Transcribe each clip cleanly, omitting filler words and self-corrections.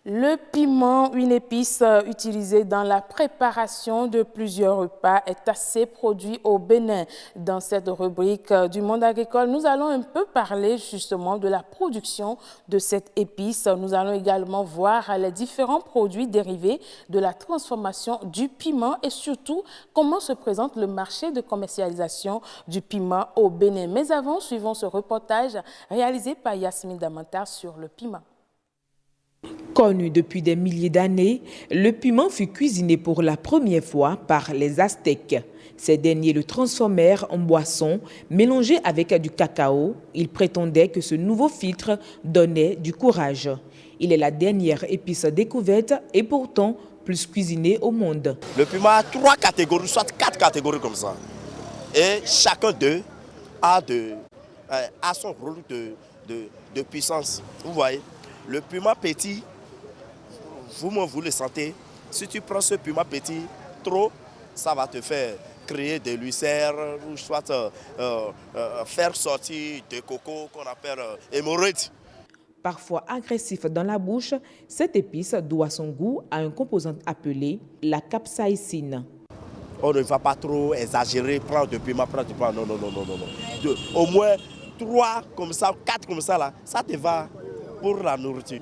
Le piment, une épice utilisée dans la préparation de plusieurs repas, est assez produit au Bénin. Dans cette rubrique du monde agricole, nous allons un peu parler justement de la production de cette épice. Nous allons également voir les différents produits dérivés de la transformation du piment et surtout comment se présente le marché de commercialisation du piment au Bénin. Mais avant, suivons ce reportage réalisé par Yasmine Damantar sur le piment. Connu depuis des milliers d'années, le piment fut cuisiné pour la première fois par les Aztèques. Ces derniers le transformèrent en boisson mélangée avec du cacao. Ils prétendaient que ce nouveau filtre donnait du courage. Il est la dernière épice découverte et pourtant plus cuisinée au monde. Le piment a 3 catégories, soit 4 catégories comme ça. Et chacun d'eux a son rôle de puissance. Vous voyez, le piment petit, vous le sentez. Si tu prends ce piment petit trop, ça va te faire créer des ulcères ou soit faire sortir des cocos qu'on appelle hémorroïdes. Parfois agressif dans la bouche, cette épice doit son goût à un composant appelé la capsaïcine. On ne va pas trop exagérer, prendre du piment, non. Au moins 3 comme ça, 4 comme ça, là, ça te va pour la nourriture.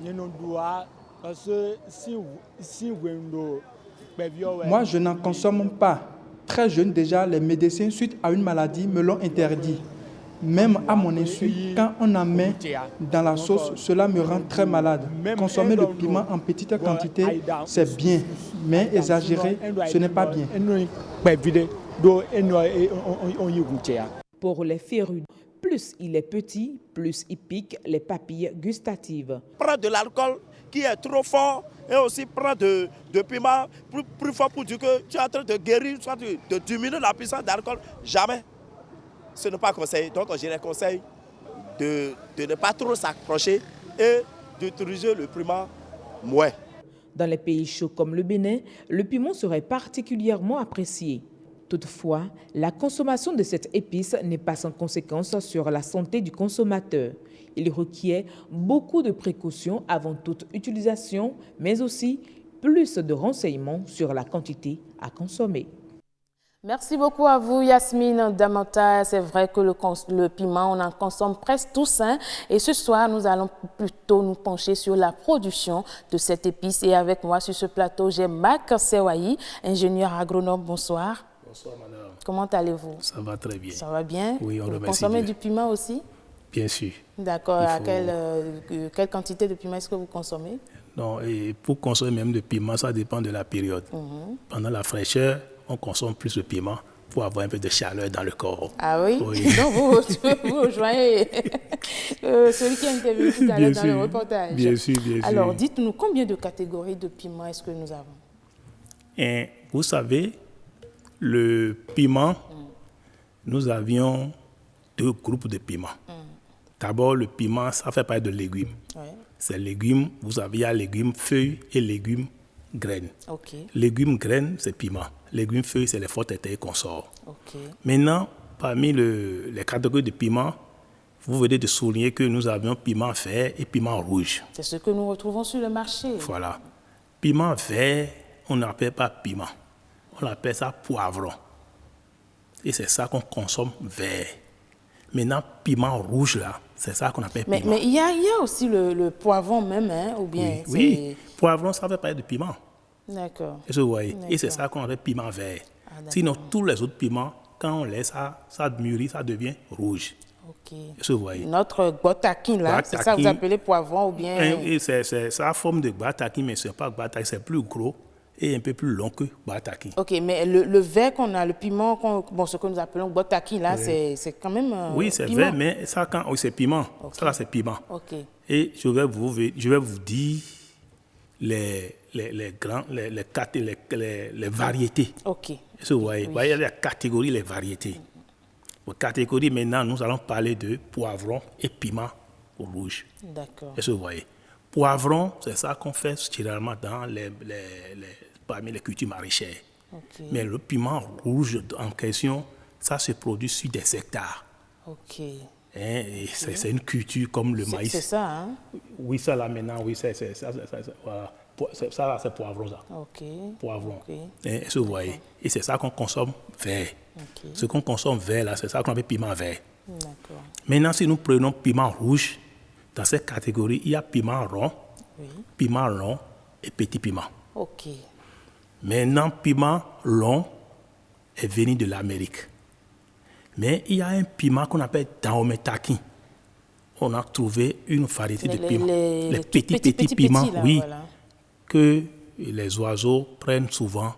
Moi, je n'en consomme pas. Très jeune déjà, les médecins, suite à une maladie, me l'ont interdit. Même à mon insu, quand on en met dans la sauce, cela me rend très malade. Consommer le piment en petite quantité, c'est bien, mais exagérer, ce n'est pas bien. Pour les férus, plus il est petit, plus il pique les papilles gustatives. Prendre de l'alcool qui est trop fort et aussi prendre de piment plus fort pour dire que tu es en train de guérir, soit de diminuer la puissance d'alcool, jamais. Ce n'est pas conseillé. Donc je les conseille de ne pas trop s'approcher et d'utiliser le piment moins. Dans les pays chauds comme le Bénin, le piment serait particulièrement apprécié. Toutefois, la consommation de cette épice n'est pas sans conséquence sur la santé du consommateur. Il requiert beaucoup de précautions avant toute utilisation, mais aussi plus de renseignements sur la quantité à consommer. Merci beaucoup à vous, Yasmine Damanta. C'est vrai que le piment, on en consomme presque tous. Et ce soir, nous allons plutôt nous pencher sur la production de cette épice. Et avec moi sur ce plateau, j'ai Mac Sewayi, ingénieur agronome. Bonsoir. Bonsoir, madame. Comment allez-vous? Ça va très bien. Ça va bien? Oui, on remercie. Vous consommez du piment aussi? Bien sûr. D'accord. À quelle quantité de piment est-ce que vous consommez? Non, et pour consommer même de piment, ça dépend de la période. Pendant la fraîcheur, on consomme plus de piment pour avoir un peu de chaleur dans le corps. Ah oui? Donc vous rejoignez celui qui a intervenu tout à l'heure dans le reportage. Bien sûr, bien sûr. Alors, dites-nous, combien de catégories de piment est-ce que nous avons? Et vous savez, le piment, nous avions 2 groupes de piments. D'abord, le piment, ça fait partie de légumes. Ouais. Ces légumes, vous avez légumes feuilles et légumes graines. Okay. Légumes graines, c'est piment. Légumes feuilles, c'est les fortes et consorts. Okay. Maintenant, parmi les catégories de piment, vous venez de souligner que nous avions piment vert et piment rouge. C'est ce que nous retrouvons sur le marché. Voilà. Piment vert, on n'appelle pas piment. On appelle ça poivron. Et c'est ça qu'on consomme vert. Maintenant, piment rouge, là, c'est ça qu'on appelle piment. Mais il y a aussi le poivron même, ou bien... Oui, poivron, ça fait partie de piment. D'accord. Et vous voyez, et c'est ça qu'on appelle piment vert. Sinon, tous les autres piments, quand on laisse ça mûrit, ça devient rouge. Ok. Vous voyez. Notre gbatakin, là, c'est ça que vous appelez poivron ou bien... Et c'est la forme de gbatakin, mais ce n'est pas gbatakin, c'est plus gros et un peu plus long que gbatakin. Ok, mais le vert qu'on a, le piment, ce que nous appelons gbatakin, là, oui. c'est quand même oui, c'est piment. Vert, mais ça, c'est piment. Okay. Ça, là, c'est piment. Okay. Et je vais vous dire les variétés. Ok. Vous voyez, il y a les catégories, les variétés. Aux catégories, maintenant, nous allons parler de poivron et piment rouge. D'accord. Et vous voyez. Poivron, c'est ça qu'on fait généralement parmi les cultures maraîchères. Okay. Mais le piment rouge en question, ça se produit sur des hectares. Ok. Et c'est une culture comme le maïs. C'est ça, hein? Oui, ça là maintenant, oui, ça, voilà. Ça là, c'est poivron, ça. Ok. Poivron. Ok. Et vous voyez. Et c'est ça qu'on consomme vert. Ok. Ce qu'on consomme vert, là, c'est ça qu'on appelle piment vert. D'accord. Maintenant, si nous prenons piment rouge, dans cette catégorie, il y a piment rond, piment long et petit piment. Ok. Maintenant, piment long est venu de l'Amérique. Mais il y a un piment qu'on appelle Daometaki. On a trouvé une variété de piments. Les petits piments, là, oui, voilà. que les oiseaux prennent souvent.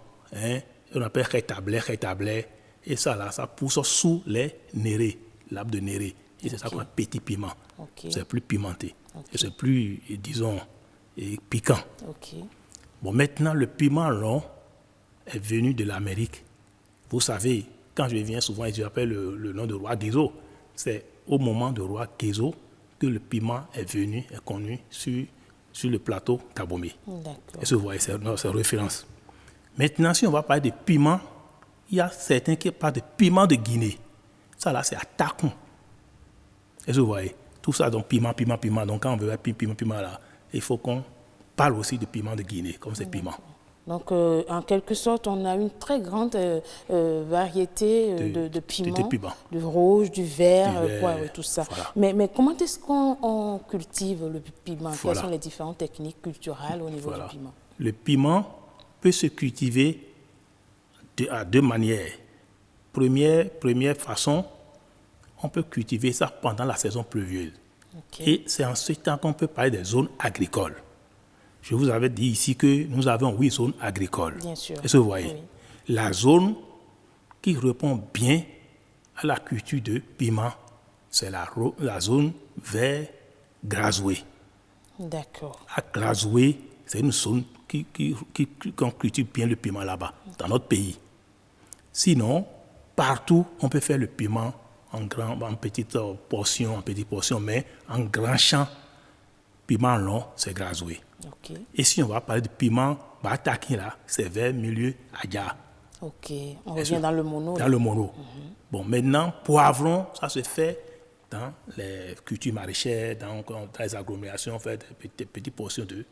On appelle rétablé. Et ça, là, ça pousse sous les nérés, l'arbre de néré. Et c'est ça qu'on appelle petit piment. Okay. C'est plus pimenté. Et c'est plus, disons, piquant. Okay. Bon, maintenant, le piment long est venu de l'Amérique. Vous savez, quand je viens souvent, j'appelle le nom de roi Guézo. C'est au moment de roi Guézo que le piment est venu, est connu sur le plateau d'Abomey. Et vous voyez, c'est référence. Maintenant, si on va parler de piment, il y a certains qui parlent de piment de Guinée. Ça là, c'est à Takon. Et vous voyez, tout ça, donc piment. Donc quand on veut piment là, il faut qu'on parle aussi de piment de Guinée, comme c'est piment. Donc, en quelque sorte, on a une très grande variété de piments, du rouge, du vert, tout ça. Voilà. Mais comment est-ce qu'on cultive le piment? Quelles sont les différentes techniques culturelles au niveau du piment? Le piment peut se cultiver à deux manières. Première façon, on peut cultiver ça pendant la saison pluvieuse. Et c'est en ce temps qu'on peut parler des zones agricoles. Je vous avais dit ici que nous avons 8 zones agricoles. Bien sûr. Est-ce que vous voyez? Oui. La zone qui répond bien à la culture de piment, c'est la zone vers Grazoué. D'accord. À Grazoué, c'est une zone qu'on cultive bien le piment là-bas, dans notre pays. Sinon, partout, on peut faire le piment en petites portions, mais en grand champ, piment long, c'est Grazoué. Okay. Et si on va parler de piment Bataki, là, c'est vers milieu Adja. Ok, on revient dans le mono. Dans le mono. Bon, maintenant, poivron, ça se fait dans les cultures maraîchères, dans les agglomérations, on fait des petites portions de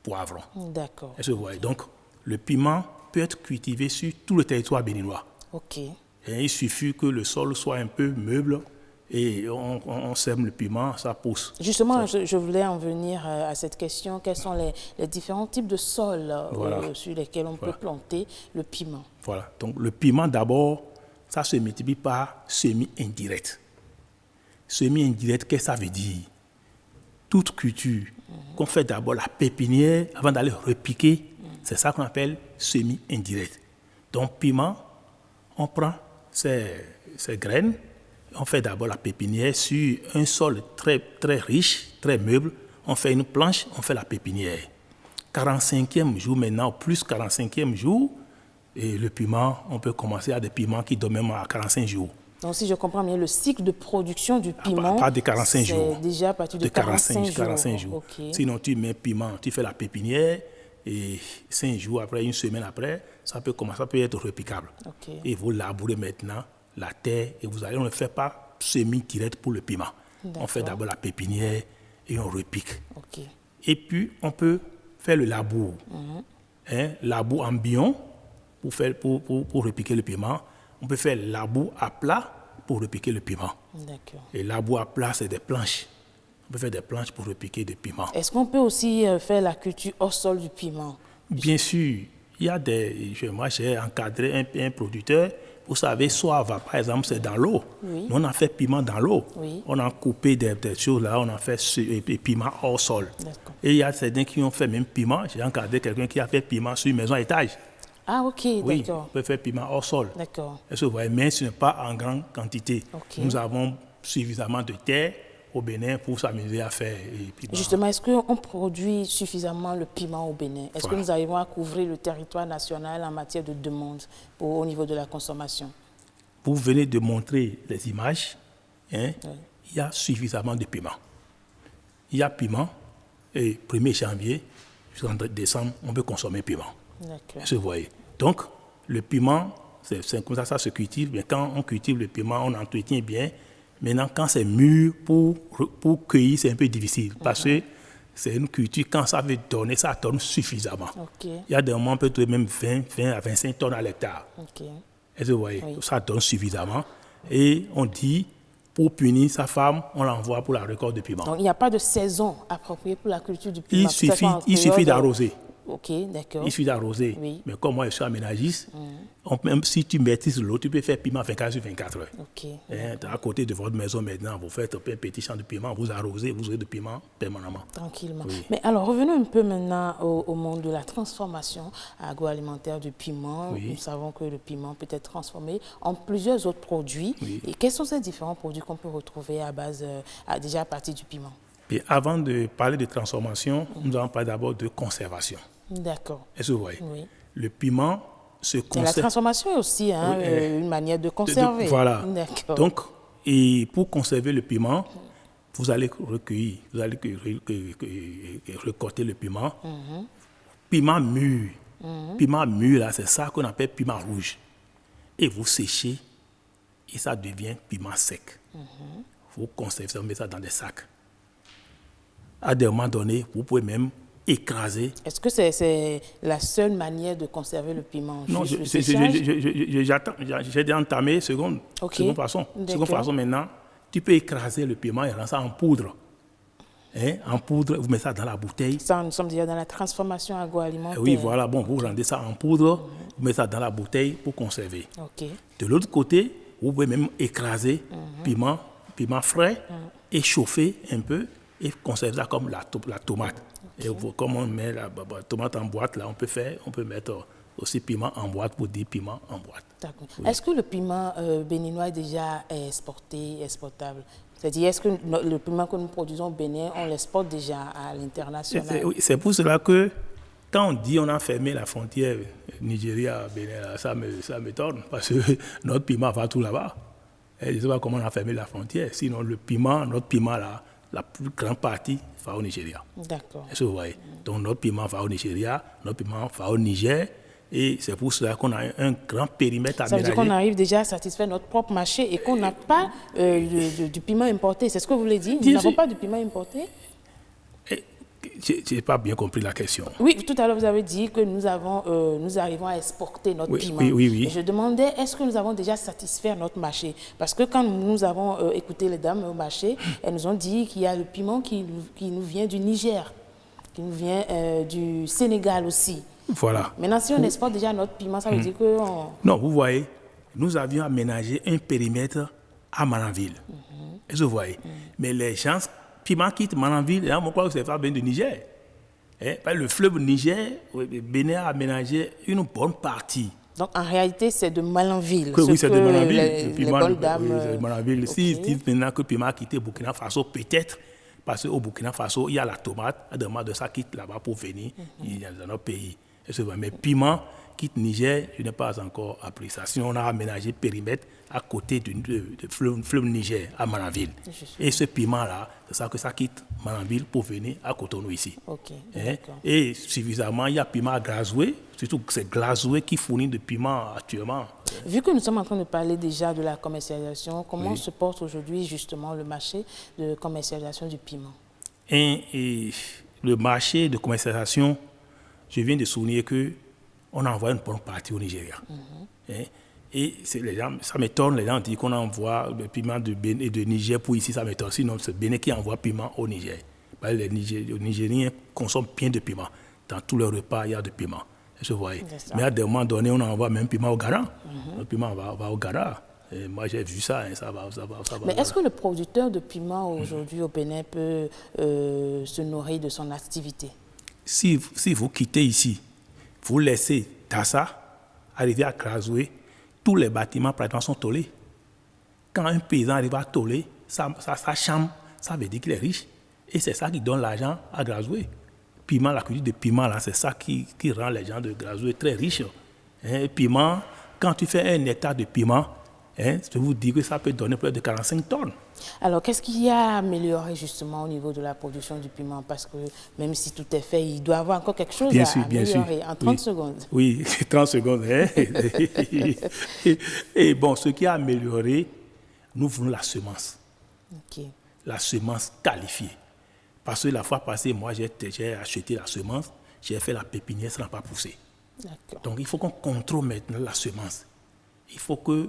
poivron. D'accord. Est-ce que vous voyez? Donc, le piment peut être cultivé sur tout le territoire béninois. Ok. Et il suffit que le sol soit un peu meuble et on sème le piment, ça pousse. Justement, je voulais en venir à cette question. Quels sont les différents types de sols sur lesquels on peut planter le piment? Voilà. Donc, le piment, d'abord, ça se multiplie par semi-indirect. Semi-indirect, qu'est-ce que ça veut dire? Toute culture qu'on fait d'abord la pépinière avant d'aller repiquer, c'est ça qu'on appelle semi-indirect. Donc, piment, on prend ces graines, on fait d'abord la pépinière sur un sol très, très riche, très meuble. On fait une planche, on fait la pépinière. 45e jour maintenant, plus 45e jour, et le piment, on peut commencer à des piments qui donnent même à 45 jours. Donc, si je comprends bien, le cycle de production du piment, pas de 45 jours. C'est déjà à partir de 45 jours. Okay. Sinon, tu mets piment, tu fais la pépinière, et 5 jours après, une semaine après, ça peut être repiquable. Okay. Et vous labourez maintenant la terre, et on ne fait pas semi-direct pour le piment. On fait d'abord la pépinière et on repique. Okay. Et puis, on peut faire le labour. Labour en bion pour repiquer le piment. On peut faire labour à plat pour repiquer le piment. Et labour à plat, c'est des planches. On peut faire des planches pour repiquer des piments. Est-ce qu'on peut aussi faire la culture hors sol du piment? Bien sûr. Il y a moi, j'ai encadré un producteur. Vous savez, Soava, par exemple, c'est dans l'eau. Oui. Nous, on a fait piment dans l'eau. Oui. On a coupé des choses là, on a fait piment hors sol. Et il y a certains qui ont fait même piment. J'ai encadré quelqu'un qui a fait piment sur une maison à étage. Ah, ok, oui, d'accord. On peut faire piment hors sol. D'accord. Est-ce que vous voyez? Mais ce n'est pas en grande quantité. Okay. Nous avons suffisamment de terre au Bénin pour s'amuser à faire piment. Justement, est-ce qu'on produit suffisamment le piment au Bénin? Est-ce que nous arrivons à couvrir le territoire national en matière de demande au niveau de la consommation? Vous venez de montrer les images, il y a suffisamment de piment. Il y a piment, et 1er janvier jusqu'en décembre, on peut consommer piment. Est-ce que vous voyez? Donc, le piment, c'est comme ça se cultive. Mais quand on cultive le piment, on entretient bien. Maintenant, quand c'est mûr, pour cueillir, c'est un peu difficile. Parce que c'est une culture, quand ça veut donner, ça donne suffisamment. Il y a des moments, on peut trouver même 20 à 25 tonnes à l'hectare. Est-ce que vous voyez? Ça donne suffisamment. Et on dit, pour punir sa femme, on l'envoie pour la récolte de piment. Donc, il n'y a pas de saison appropriée pour la culture du piment. Il suffit d'arroser. Ok, d'accord. Il suffit d'arroser. Oui. Mais comme moi, je suis aménagiste, même si tu maîtrises l'eau, tu peux faire piment 24 sur 24 heures. À côté de votre maison maintenant, vous faites un petit champ de piment, vous arrosez, vous aurez du piment permanemment. Tranquillement. Oui. Mais alors, revenons un peu maintenant au monde de la transformation agroalimentaire du piment. Oui. Nous savons que le piment peut être transformé en plusieurs autres produits. Oui. Et quels sont ces différents produits qu'on peut retrouver déjà à partir du piment? Et avant de parler de transformation, nous allons parler d'abord de conservation. D'accord. Est-ce que vous voyez? Oui. Le piment se conserve. La transformation est aussi une manière de conserver. Voilà. Donc, et pour conserver le piment, vous allez recueillir, vous allez récolter le piment. Piment mûr. Piment mûr, là, c'est ça qu'on appelle piment rouge. Et vous séchez et ça devient piment sec. Vous conservez ça, vous mettez ça dans des sacs. À des moments donnés, vous pouvez même écraser. Est-ce que c'est la seule manière de conserver le piment? Non, j'ai déjà entamé seconde façon. Seconde façon, maintenant, tu peux écraser le piment et rendre ça en poudre. En poudre, vous mettez ça dans la bouteille. Ça, nous sommes déjà dans la transformation agroalimentaire. Oui, voilà. Bon, vous rendez ça en poudre, vous mettez ça dans la bouteille pour conserver. De l'autre côté, vous pouvez même écraser piment frais et chauffer un peu et conserver ça comme la tomate. Et comme on met la tomate en boîte, là, on peut mettre aussi piment en boîte pour dire piment en boîte. Oui. Est-ce que le piment béninois est déjà exportable? C'est-à-dire, est-ce que le piment que nous produisons au Bénin, on l'exporte déjà à l'international? C'est pour cela que quand on dit qu'on a fermé la frontière Nigeria-Bénin, ça m'étonne parce que notre piment va tout là-bas. Et je ne sais pas comment on a fermé la frontière. Sinon, notre piment là, la plus grande partie va au Nigeria. D'accord. Est-ce que vous voyez? Donc notre piment va au Nigeria, notre piment va au Niger, et c'est pour cela qu'on a un grand périmètre à aménager. Ça veut dire qu'on arrive déjà à satisfaire notre propre marché et qu'on n'a pas du piment importé. C'est ce que vous voulez dire? Nous n'avons pas de piment importé? Je n'ai pas bien compris la question. Oui, tout à l'heure, vous avez dit que nous arrivons à exporter notre piment. Oui. Et je demandais, est-ce que nous avons déjà satisfait notre marché? Parce que quand nous avons écouté les dames au marché, elles nous ont dit qu'il y a le piment qui nous vient du Niger, qui nous vient du Sénégal aussi. Voilà. Maintenant, si on exporte déjà notre piment, ça veut dire que... Non, vous voyez, nous avions aménagé un périmètre à Mananville. Est-ce que vous voyez? Mais les gens... Piment quitte Mananville, on croit que c'est pas bien du Niger. Le fleuve Niger, Bénin a aménagé une bonne partie. Donc en réalité, c'est de Mananville. Oui, c'est de Mananville. Les bonnes dames. De Mananville. S'ils disent maintenant que Piment a quitté Burkina Faso, peut-être, parce qu'au Burkina Faso, il y a la tomate, à demande de ça quitte là-bas pour venir dans notre pays. Mais Piment quitte Niger, je n'ai pas encore appris ça. Sinon, on a aménagé périmètre à côté du fleuve Niger, à Mananville. Et ce piment-là, c'est ça que ça quitte Mananville pour venir à Cotonou ici. Et suffisamment, il y a piment à Glazoué, surtout que c'est Glazoué qui fournit de piment actuellement. Vu que nous sommes en train de parler déjà de la commercialisation, comment se porte aujourd'hui justement le marché de commercialisation du piment? Et le marché de commercialisation, je viens de souligner que on envoie une bonne partie au Nigeria. Et les gens, ça m'étonne, les gens disent qu'on envoie le piment de Niger pour ici, ça m'étonne. Sinon, c'est Bénin qui envoie piment au Niger. Les Nigériens consomment bien de piment. Dans tous leurs repas, il y a de piment. Je vois. Mais à des moments donnés, on envoie même piment au Ghana. Le piment va au Ghana. Et moi, j'ai vu ça, ça va. Mais est-ce que le producteur de piment aujourd'hui au Bénin peut se nourrir de son activité? Si vous quittez ici, vous laissez Tassa arriver à Glazoué, tous les bâtiments pratiquement sont tollés. Quand un paysan arrive à toller, sa chambre, ça veut dire qu'il est riche. Et c'est ça qui donne l'argent à Glazoué. Piment, la culture de piment, là, c'est ça qui rend les gens de Glazoué très riches. Piment, quand tu fais un hectare de piment, je vous dis que ça peut donner plus de 45 tonnes. Alors, qu'est-ce qu'il y a à améliorer justement au niveau de la production du piment? Parce que même si tout est fait, il doit y avoir encore quelque chose à améliorer. En 30 secondes. Oui, 30 secondes. Et bon, ce qui a amélioré, nous voulons la semence. Ok. La semence qualifiée. Parce que la fois passée, moi, j'ai acheté la semence, j'ai fait la pépinière, ça n'a pas poussé. Donc, il faut qu'on contrôle maintenant la semence. Il faut que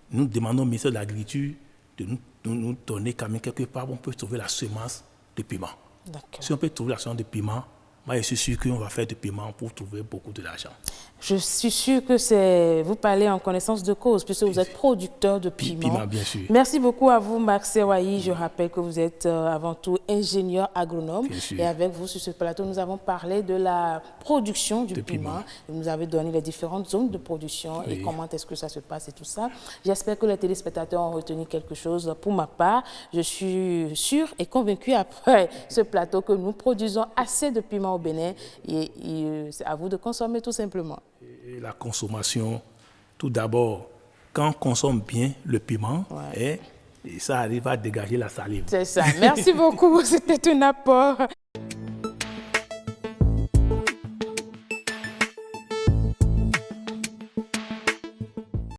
nous demandons au ministère de l'Agriculture de nous donner quand même quelque part où on peut trouver la semence de piment. Si on peut trouver la semence de piment, moi, je suis sûr qu'on va faire du piment pour trouver beaucoup d'argent. Je suis sûr que vous parlez en connaissance de cause, puisque vous êtes producteur de piment. Piment, bien sûr. Merci beaucoup à vous, Marc Serwayi. Je rappelle que vous êtes avant tout ingénieur agronome. Et avec vous, sur ce plateau, nous avons parlé de la production du piment. Vous nous avez donné les différentes zones de production et comment est-ce que ça se passe et tout ça. J'espère que les téléspectateurs ont retenu quelque chose. Pour ma part, je suis sûre et convaincue après ce plateau que nous produisons assez de piment au Bénin. Et c'est à vous de consommer tout simplement. Et la consommation, tout d'abord, quand on consomme bien le piment, et ça arrive à dégager la salive. C'est ça. Merci beaucoup. C'était un apport.